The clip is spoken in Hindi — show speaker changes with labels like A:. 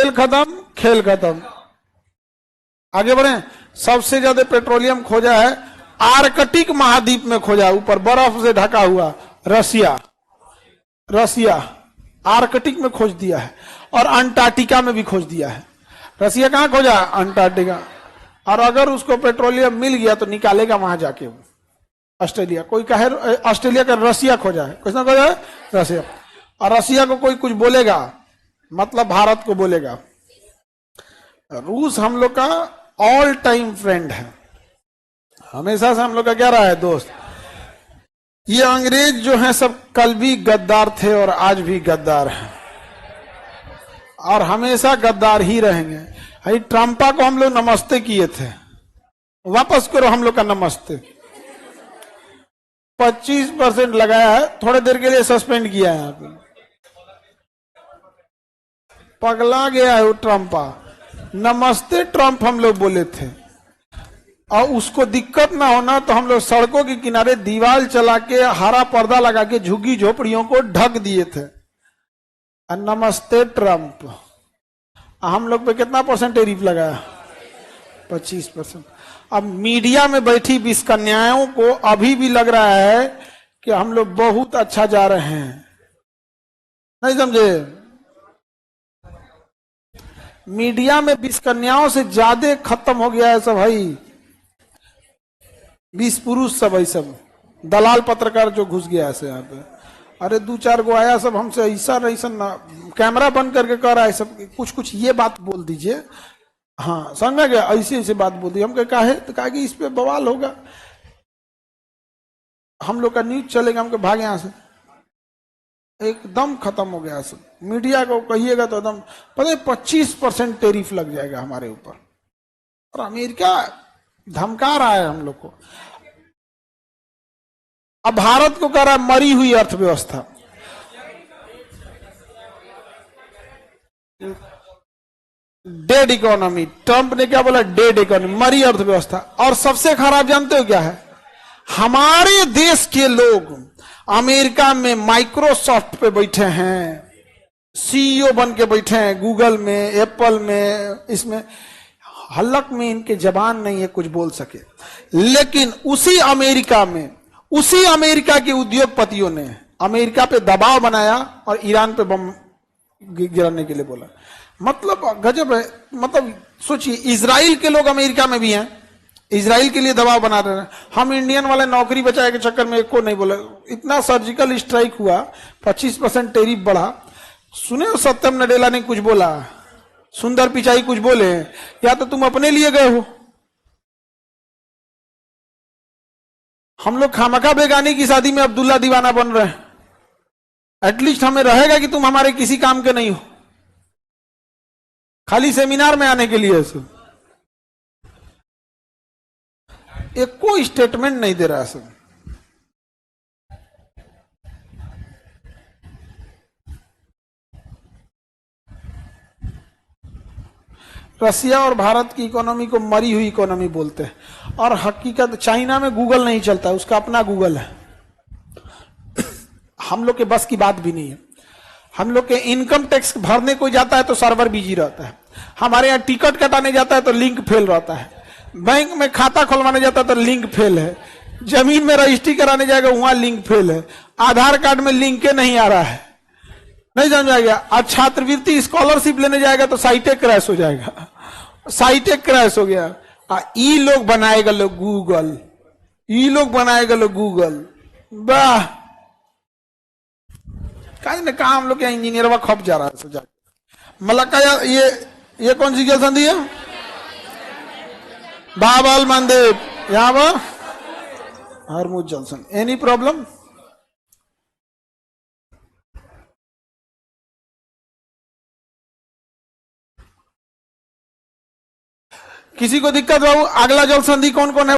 A: तेल खत्म, खेल खत्म। आगे बढ़े। सबसे ज्यादा पेट्रोलियम खोजा है आर्कटिक महाद्वीप में खोजा, ऊपर बर्फ से ढका हुआ, रसिया। रसिया आर्कटिक में खोज दिया है, और अंटार्कटिका में भी खोज दिया है। रसिया कहां खोजा? अंटार्कटिका। और अगर उसको पेट्रोलियम मिल गया तो निकालेगा वहां जाके वो ऑस्ट्रेलिया। कोई कहे ऑस्ट्रेलिया का रसिया खोजा है, किसने खोजा है? रसिया। और रसिया को कोई कुछ बोलेगा मतलब भारत को बोलेगा। रूस हम लोग का ऑल टाइम फ्रेंड है, हमेशा से हम लोग का क्या रहा है? दोस्त। ये अंग्रेज जो हैं सब कल भी गद्दार थे और आज भी गद्दार हैं, और हमेशा गद्दार ही रहेंगे। भाई ट्रंपा को हम लोग नमस्ते किए थे, वापस करो हम लोग का नमस्ते। 25% लगाया है, थोड़े देर के लिए सस्पेंड किया है। यहाँ पे पगला गया है वो ट्रंपा। नमस्ते ट्रंप हम लोग बोले थे, और उसको दिक्कत ना होना तो हम लोग सड़कों के किनारे दीवार चला के हरा पर्दा लगा के झुग्गी झोपड़ियों को ढक दिए थे। नमस्ते ट्रंप। हम लोग पे कितना % टैरिफ लगाया? 25%। अब मीडिया में बैठी 20 कन्याओं को अभी भी लग रहा है कि हम लोग बहुत अच्छा जा रहे हैं, नहीं समझे? मीडिया में 20 कन्याओं से ज्यादा खत्म हो गया है सब भाई, 20 पुरुष सब, भाई सब दलाल पत्रकार जो घुस गया है यहाँ पे। अरे 2-4 गो आया सब हमसे ऐसा ना कैमरा बंद करके कह रहा है सब, कुछ ये बात बोल दीजिए, हाँ समझ में गया, ऐसे बात बोल दी। हम कहे तो कहा कि इस पे बवाल होगा, हम लोग का न्यूज चलेगा, हम भागे यहां से। एकदम खत्म हो गया सब। मीडिया को कहिएगा तो एकदम पता है 25% टैरिफ लग जाएगा हमारे ऊपर, और अमेरिका धमका रहा है हम लोग को। अब भारत को कह रहा है मरी हुई अर्थव्यवस्था। डेड इकोनॉमी, ट्रंप ने क्या बोला? डेड इकोनॉमी, मरी अर्थव्यवस्था। और सबसे खराब जानते हो क्या है? हमारे देश के लोग अमेरिका में माइक्रोसॉफ्ट पे बैठे हैं, सीईओ बन के बैठे हैं, गूगल में, एप्पल में, इसमें हलक में इनके जबान नहीं है कुछ बोल सके। लेकिन उसी अमेरिका में, उसी अमेरिका के उद्योगपतियों ने अमेरिका पे दबाव बनाया और ईरान पे बम गिराने के लिए बोला। मतलब गजब है। मतलब सोचिए, इजराइल के लोग अमेरिका में भी हैं, इजराइल के लिए दबाव बना रहे हैं। हम इंडियन वाले नौकरी बचाए के चक्कर में एको नहीं बोले। इतना सर्जिकल स्ट्राइक हुआ, 25% टैरिफ बढ़ा। सुने हो सत्यम नडेला ने कुछ बोला? सुंदर पिचाई कुछ बोले? या तो तुम अपने लिए गए हो? हम लोग खामखा बेगानी की शादी में अब्दुल्ला दीवाना बन रहे हैं। एटलीस्ट हमें रहेगा कि तुम हमारे किसी काम के नहीं हो, खाली सेमिनार में आने के लिए। एक कोई स्टेटमेंट नहीं दे रहा है सब। रसिया और भारत की इकोनॉमी को मरी हुई इकोनॉमी बोलते हैं, और हकीकत चाइना में गूगल नहीं चलता है, उसका अपना गूगल है। हम लोग के बस की बात भी नहीं है। हम लोग के इनकम टैक्स भरने को जाता है तो सर्वर बिजी रहता है, हमारे यहाँ टिकट कटाने जाता है तो लिंक फेल रहता है, बैंक में खाता खुलवाने जाता है तो लिंक फेल है, जमीन में रजिस्ट्री कराने जाएगा वहां लिंक फेल है, आधार कार्ड में लिंक नहीं आ रहा है, नहीं समझा गया। और छात्रवृत्ति स्कॉलरशिप लेने जाएगा तो साइटे क्रैश हो जाएगा, साइटे क्रैश हो गया। ई लोग बनाएगा लोग गूगल, ई लोग बनाएगा लोग गूगल। वाह, कहीं ना कहा हम लोग क्या इंजीनियर खप जा रहा है सोचा। मलक्का ये कौन सी जल संधि है? बाबल मंदिर, यहाँ पर हरमुज जल संधि। Any problem? किसी को दिक्कत बाबू? अगला जल संधि कौन कौन है?